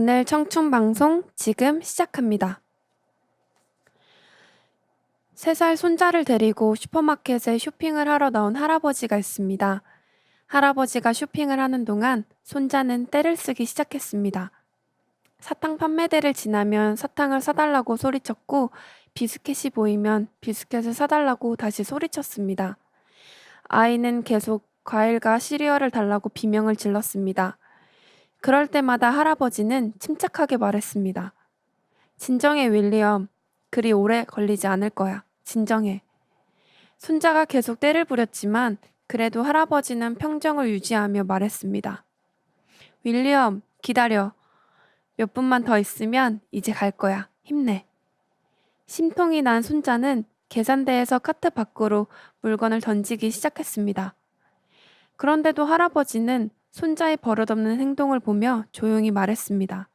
오늘 청춘 방송 지금 시작합니다. 3살 손자를 데리고 슈퍼마켓에 쇼핑을 하러 나온 할아버지가 있습니다. 할아버지가 쇼핑을 하는 동안 손자는 떼를 쓰기 시작했습니다. 사탕 판매대를 지나면 사탕을 사달라고 소리쳤고 비스켓이 보이면 비스켓을 사달라고 다시 소리쳤습니다. 아이는 계속 과일과 시리얼을 달라고 비명을 질렀습니다. 그럴 때마다 할아버지는 침착하게 말했습니다. 진정해, 윌리엄. 그리 오래 걸리지 않을 거야. 진정해. 손자가 계속 떼를 부렸지만 그래도 할아버지는 평정을 유지하며 말했습니다. 윌리엄, 기다려. 몇 분만 더 있으면 이제 갈 거야. 힘내. 심통이 난 손자는 계산대에서 카트 밖으로 물건을 던지기 시작했습니다. 그런데도 할아버지는 손자의 버릇없는 행동을 보며 조용히 말했습니다.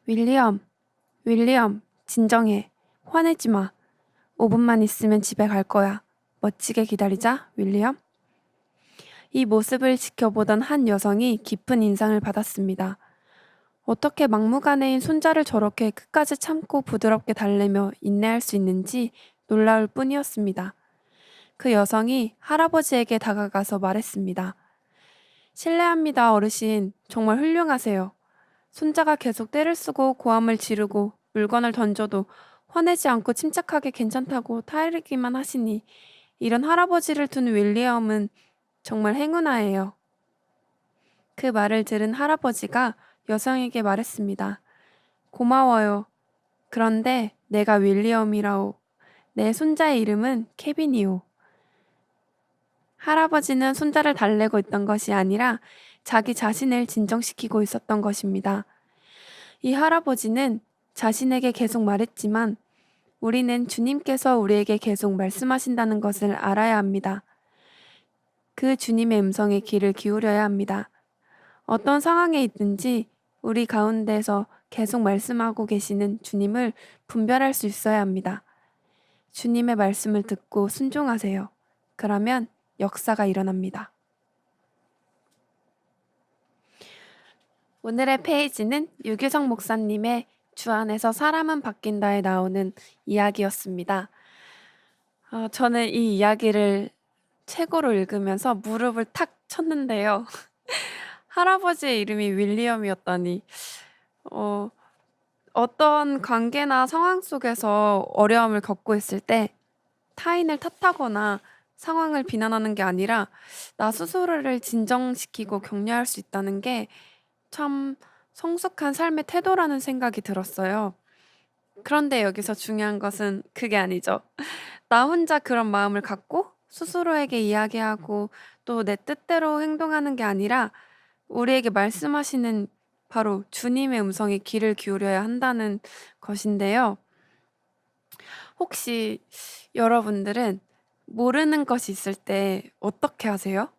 윌리엄, 윌리엄, 진정해. 화내지 마. 5분만 있으면 집에 갈 거야. 멋지게 기다리자, 윌리엄. 이 모습을 지켜보던 한 여성이 깊은 인상을 받았습니다. 어떻게 막무가내인 손자를 저렇게 끝까지 참고 부드럽게 달래며 인내할 수 있는지 놀라울 뿐이었습니다. 그 여성이 할아버지에게 다가가서 말했습니다. 실례합니다, 어르신. 정말 훌륭하세요. 손자가 계속 떼를 쓰고 고함을 지르고 물건을 던져도 화내지 않고 침착하게 괜찮다고 타이르기만 하시니 이런 할아버지를 둔 윌리엄은 정말 행운아예요. 그 말을 들은 할아버지가 여성에게 말했습니다. 고마워요. 그런데 내가 윌리엄이라오. 내 손자의 이름은 케빈이오. 할아버지는 손자를 달래고 있던 것이 아니라 자기 자신을 진정시키고 있었던 것입니다. 이 할아버지는 자신에게 계속 말했지만 우리는 주님께서 우리에게 계속 말씀하신다는 것을 알아야 합니다. 그 주님의 음성에 귀를 기울여야 합니다. 어떤 상황에 있든지 우리 가운데서 계속 말씀하고 계시는 주님을 분별할 수 있어야 합니다. 주님의 말씀을 듣고 순종하세요. 그러면 역사가 일어납니다. 오늘의 페이지는 유규성 목사님의 주 안에서 사람은 바뀐다에 나오는 이야기였습니다. 저는 이 이야기를 책으로 읽으면서 무릎을 탁 쳤는데요. 할아버지의 이름이 윌리엄이었다니. 어, 어떤 관계나 상황 속에서 어려움을 겪고 있을 때 타인을 탓하거나 상황을 비난하는 게 아니라 나 스스로를 진정시키고 격려할 수 있다는 게 참 성숙한 삶의 태도라는 생각이 들었어요. 그런데 여기서 중요한 것은 그게 아니죠. 나 혼자 그런 마음을 갖고 스스로에게 이야기하고 또 내 뜻대로 행동하는 게 아니라 우리에게 말씀하시는 바로 주님의 음성에 귀를 기울여야 한다는 것인데요. 혹시 여러분들은 모르는 것이 있을 때 어떻게 하세요?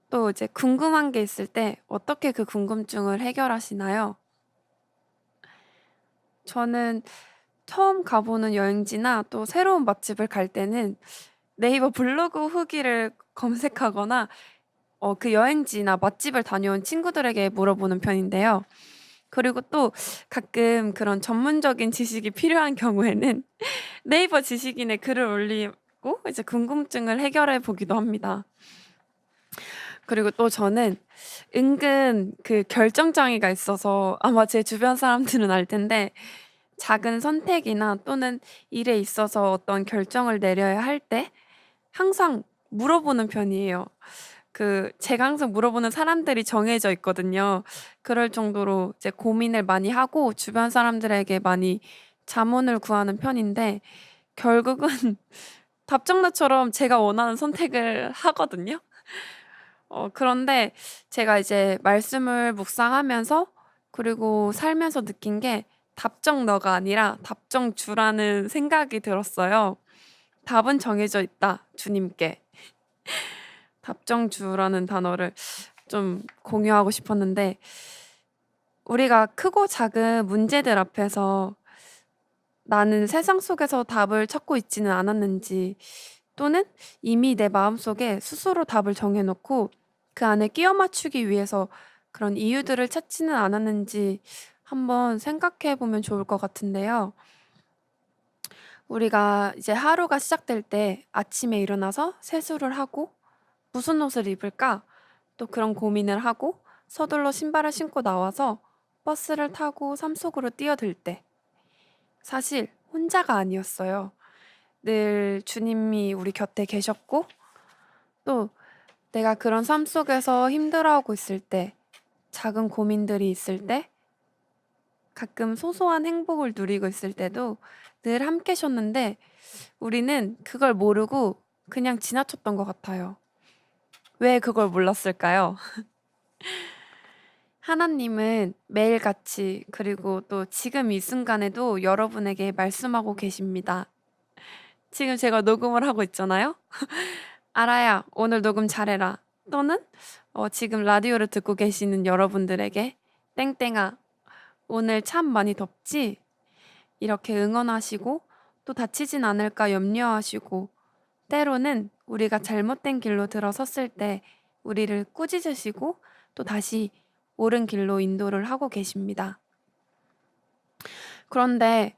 또 이제 궁금한 게 있을 때 어떻게 그 궁금증을 해결하시나요? 저는 처음 가보는 여행지나 또 새로운 맛집을 갈 때는 네이버 블로그 후기를 검색하거나 그 여행지나 맛집을 다녀온 친구들에게 물어보는 편인데요. 그리고 또 가끔 그런 전문적인 지식이 필요한 경우에는 네이버 지식인에 글을 올리고 이제 궁금증을 해결해 보기도 합니다. 그리고 또 저는 은근 그 결정장애가 있어서 아마 제 주변 사람들은 알 텐데 작은 선택이나 또는 일에 있어서 어떤 결정을 내려야 할 때 항상 물어보는 편이에요. 제가 항상 물어보는 사람들이 정해져 있거든요. 그럴 정도로 이제 고민을 많이 하고 주변 사람들에게 많이 자문을 구하는 편인데 결국은 답정너처럼 제가 원하는 선택을 하거든요. 그런데 제가 이제 말씀을 묵상하면서 그리고 살면서 느낀 게 답정너가 아니라 답정주라는 생각이 들었어요. 답은 정해져 있다, 주님께. 답정주라는 단어를 좀 공유하고 싶었는데, 우리가 크고 작은 문제들 앞에서 나는 세상 속에서 답을 찾고 있지는 않았는지, 또는 이미 내 마음속에 스스로 답을 정해놓고 그 안에 끼워 맞추기 위해서 그런 이유들을 찾지는 않았는지 한번 생각해 보면 좋을 것 같은데요. 우리가 이제 하루가 시작될 때 아침에 일어나서 세수를 하고 '무슨 옷을 입을까?' 또 그런 고민을 하고 서둘러 신발을 신고 나와서 버스를 타고 삶 속으로 뛰어들 때 사실 혼자가 아니었어요. 늘 주님이 우리 곁에 계셨고 또 내가 그런 삶 속에서 힘들어하고 있을 때, 작은 고민들이 있을 때, 가끔 소소한 행복을 누리고 있을 때도 늘 함께 셨는데 우리는 그걸 모르고 그냥 지나쳤던 것 같아요. 왜 그걸 몰랐을까요? 하나님은 매일같이 그리고 또 지금 이 순간에도 여러분에게 말씀하고 계십니다. 지금 제가 녹음을 하고 있잖아요. "아라야, 오늘 녹음 잘해라." 또는 지금 라디오를 듣고 계시는 여러분들에게 "땡땡아, 오늘 참 많이 덥지?" 이렇게 응원하시고 또 다치진 않을까 염려하시고 때로는 우리가 잘못된 길로 들어섰을 때 우리를 꾸짖으시고 또 다시 옳은 길로 인도를 하고 계십니다. 그런데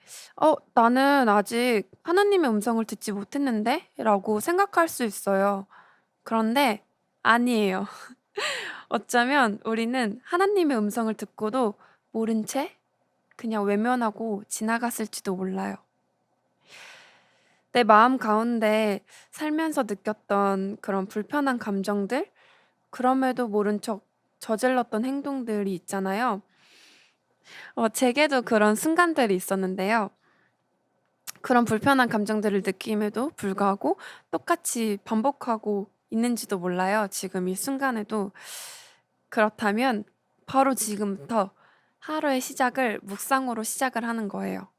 '나는 아직 하나님의 음성을 듣지 못했는데?' 라고 생각할 수 있어요. 그런데 아니에요. 어쩌면 우리는 하나님의 음성을 듣고도 모른 채 그냥 외면하고 지나갔을지도 몰라요. 내 마음 가운데 살면서 느꼈던 그런 불편한 감정들, 그럼에도 모른 척 저질렀던 행동들이 있잖아요. 제게도 그런 순간들이 있었는데요. 그런 불편한 감정들을 느낌에도 불구하고 똑같이 반복하고 있는지도 몰라요, 지금 이 순간에도. 그렇다면 바로 지금부터 하루의 시작을 묵상으로 시작을 하는 거예요.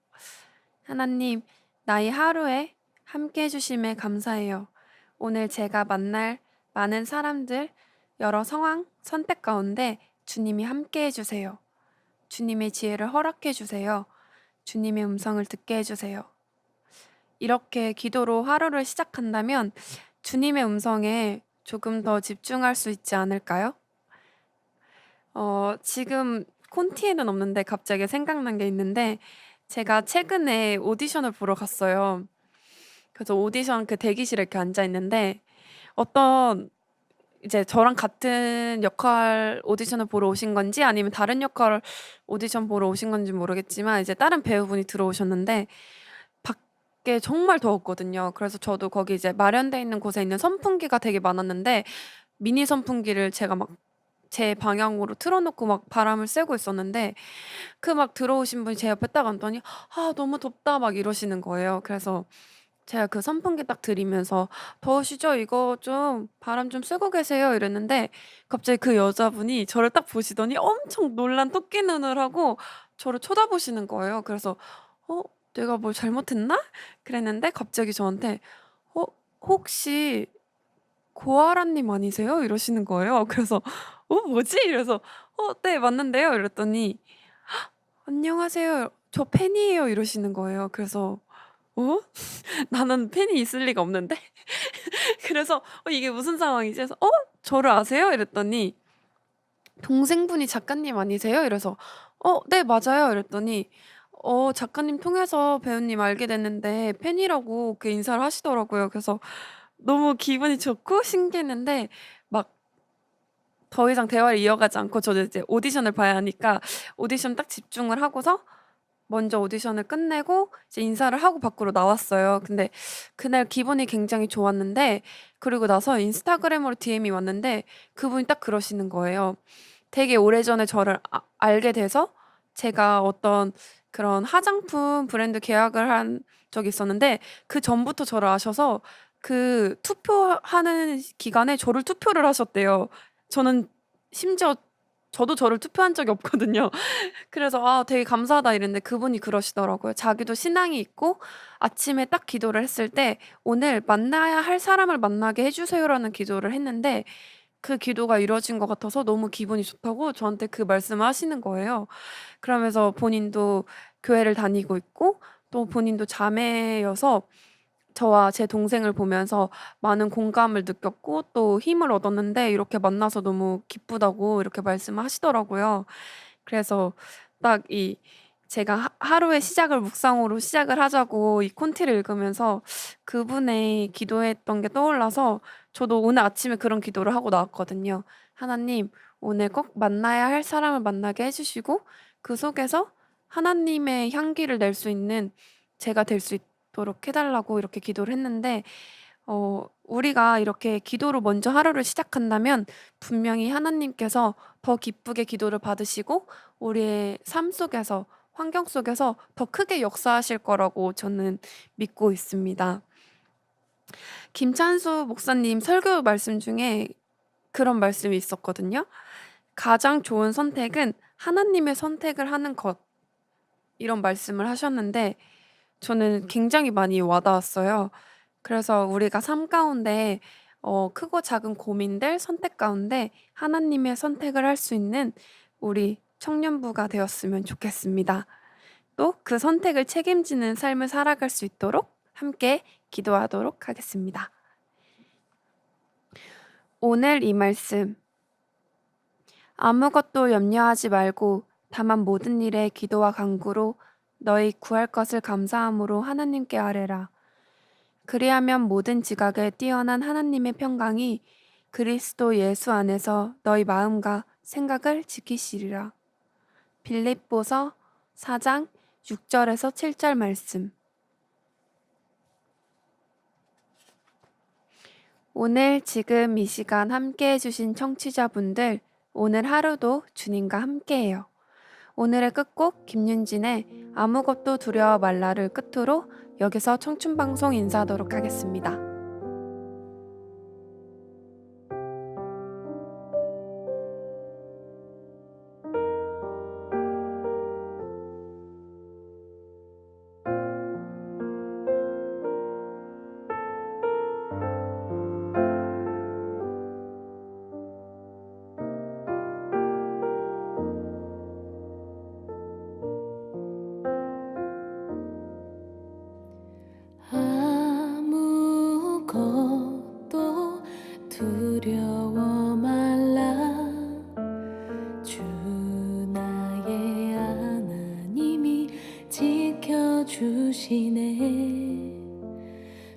하나님, 나의 하루에 함께 해주심에 감사해요. 오늘 제가 만날 많은 사람들, 여러 상황, 선택 가운데 주님이 함께 해주세요. 주님의 지혜를 허락해 주세요. 주님의 음성을 듣게 해주세요. 이렇게 기도로 하루를 시작한다면 주님의 음성에 조금 더 집중할 수 있지 않을까요? 지금 콘티에는 없는데 갑자기 생각난 게 있는데 제가 최근에 오디션을 보러 갔어요. 그래서 오디션 그 대기실에 이렇게 앉아 있는데 어떤 이제 저랑 같은 역할 오디션을 보러 오신 건지 아니면 다른 역할 오디션 보러 오신 건지 모르겠지만 이제 다른 배우분이 들어오셨는데 밖에 정말 더웠거든요. 그래서 저도 거기 이제 마련돼 있는 곳에 있는 선풍기가 되게 많았는데 미니 선풍기를 제가 막 제 방향으로 틀어 놓고 막 바람을 쐬고 있었는데 그 막 들어오신 분이 제 옆에 딱 앉더니 "아 너무 덥다." 막 이러시는 거예요. 그래서 제가 그 선풍기 딱 들이면서 "더우시죠? 이거 좀 바람 좀 쐬고 계세요." 이랬는데 갑자기 그 여자분이 저를 딱 보시더니 엄청 놀란 토끼 눈을 하고 저를 쳐다보시는 거예요. 그래서 '어 내가 뭘 잘못했나?' 그랬는데 갑자기 저한테 "어 혹시 고아라 님 아니세요?" 이러시는 거예요. 그래서 '어 뭐지?' 이래서 네 맞는데요." 이랬더니 "안녕하세요. 저 팬이에요." 이러시는 거예요. 그래서 '어? 나는 팬이 있을 리가 없는데?' 그래서 '이게 무슨 상황이지?' 해서 저를 아세요?" 이랬더니 "동생분이 작가님 아니세요?" 이래서 네 맞아요." 이랬더니 작가님 통해서 배우님 알게 됐는데 팬이라고 그 인사를 하시더라고요. 그래서 너무 기분이 좋고 신기했는데 막 더 이상 대화를 이어가지 않고 저도 이제 오디션을 봐야 하니까 오디션 딱 집중을 하고서 먼저 오디션을 끝내고 이제 인사를 하고 밖으로 나왔어요. 근데 그날 기분이 굉장히 좋았는데 그리고 나서 인스타그램으로 DM이 왔는데 그분이 딱 그러시는 거예요. 되게 오래전에 저를 알게 돼서 제가 어떤 그런 화장품 브랜드 계약을 한 적이 있었는데 그전부터 저를 아셔서 그 투표하는 기간에 저를 투표를 하셨대요. 저는 심지어 저도 저를 투표한 적이 없거든요. 그래서 "아 되게 감사하다." 이랬는데 그분이 그러시더라고요. 자기도 신앙이 있고 아침에 딱 기도를 했을 때 "오늘 만나야 할 사람을 만나게 해 주세요."라는 기도를 했는데 그 기도가 이루어진 것 같아서 너무 기분이 좋다고 저한테 그 말씀을 하시는 거예요. 그러면서 본인도 교회를 다니고 있고 또 본인도 자매여서 저와 제 동생을 보면서 많은 공감을 느꼈고 또 힘을 얻었는데 이렇게 만나서 너무 기쁘다고 이렇게 말씀을 하시더라고요. 그래서 딱 이 제가 하루의 시작을 묵상으로 시작을 하자고 이 콘티를 읽으면서 그분의 기도했던 게 떠올라서 저도 오늘 아침에 그런 기도를 하고 나왔거든요. 하나님, 오늘 꼭 만나야 할 사람을 만나게 해주시고 그 속에서 하나님의 향기를 낼 수 있는 제가 될 수 있도록 해달라고 이렇게 기도를 했는데 우리가 이렇게 기도로 먼저 하루를 시작한다면 분명히 하나님께서 더 기쁘게 기도를 받으시고 우리의 삶 속에서 환경 속에서 더 크게 역사하실 거라고 저는 믿고 있습니다. 김찬수 목사님 설교 말씀 중에 그런 말씀이 있었거든요. 가장 좋은 선택은 하나님의 선택을 하는 것. 이런 말씀을 하셨는데 저는 굉장히 많이 와닿았어요. 그래서 우리가 삶 가운데 크고 작은 고민들, 선택 가운데 하나님의 선택을 할 수 있는 우리 청년부가 되었으면 좋겠습니다. 또 그 선택을 책임지는 삶을 살아갈 수 있도록 함께 기도하도록 하겠습니다. 오늘 이 말씀. 아무것도 염려하지 말고 다만 모든 일에 기도와 간구로 너희 구할 것을 감사함으로 하나님께 아뢰라. 그리하면 모든 지각에 뛰어난 하나님의 평강이 그리스도 예수 안에서 너희 마음과 생각을 지키시리라. 빌립보서 4장 6절에서 7절 말씀. 오늘 지금 이 시간 함께 해주신 청취자분들, 오늘 하루도 주님과 함께해요. 오늘의 끝곡 김윤진의 아무것도 두려워 말라를 끝으로 여기서 청춘방송 인사하도록 하겠습니다. 아무것도 두려워 말라. 주 나의 하나님이 지켜주시네.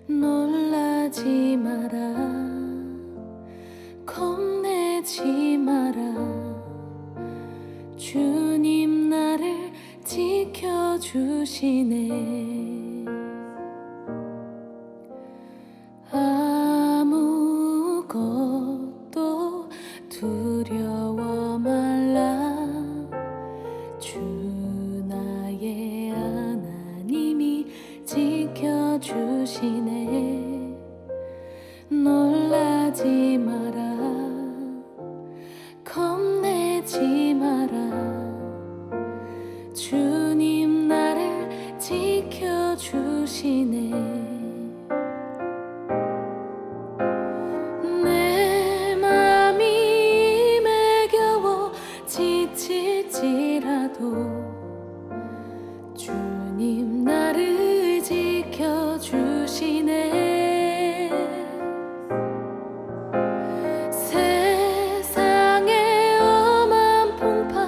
놀라지 마라. 겁내지 마라. 주님 나를 지켜주시네. 아무것도 두려워 말라. 주 나의 하나님이 지켜주시네. 놀라지 마라. 겁내지 마라. 주님 나를 지켜주시네. 내 맘이 매겨워 지칠지라도 주님 나를 지켜주시네. 세상의 엄한 풍파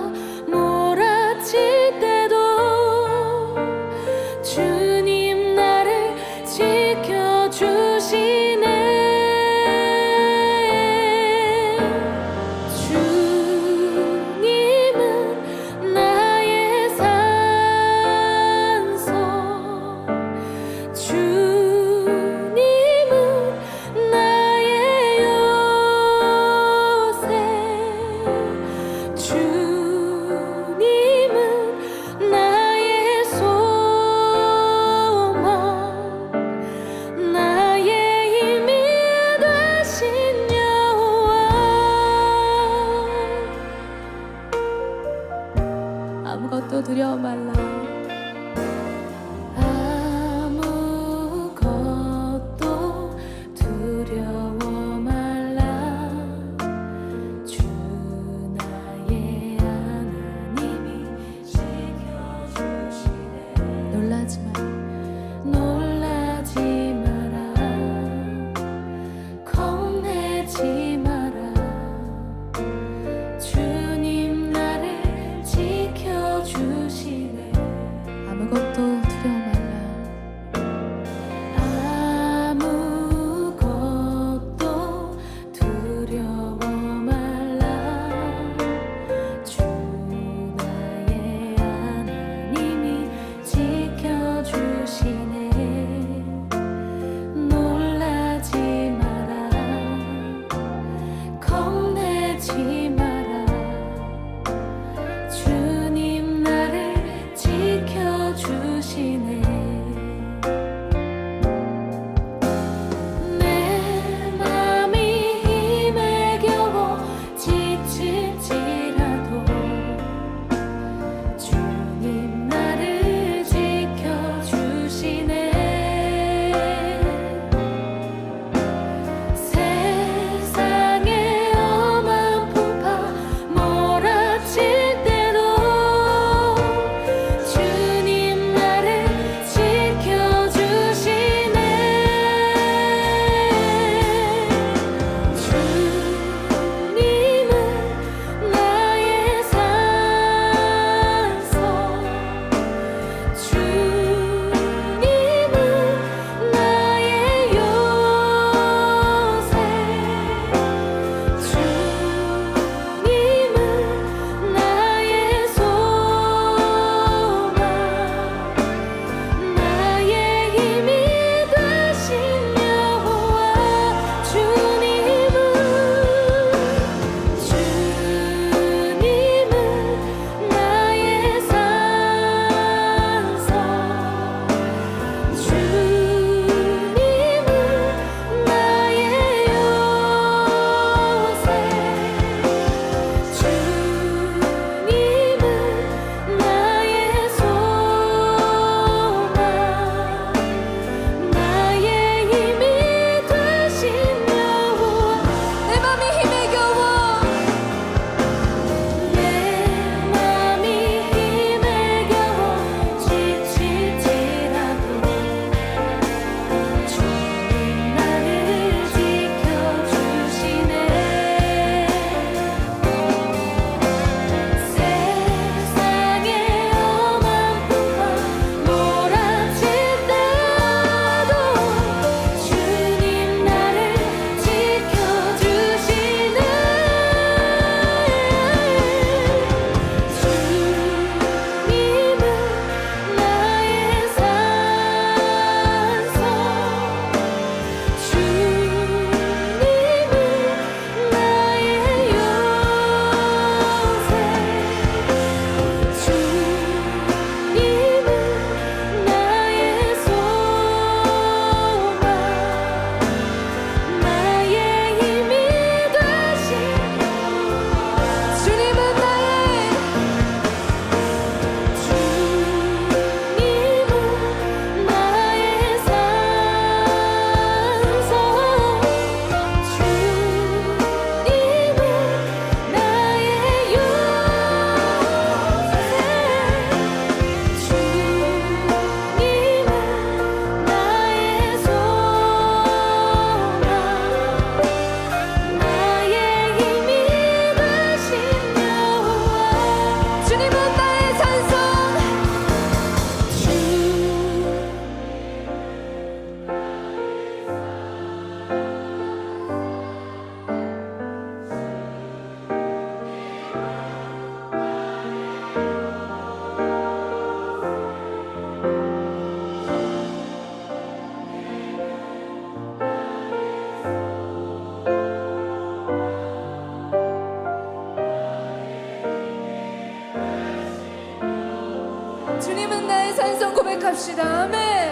몰아칠 때도 주님 나를 지켜주시네. 주님은 나의 산소. 주님은 나의 요새. 주님은 나의 소망. 나의 고백합시다. 아멘.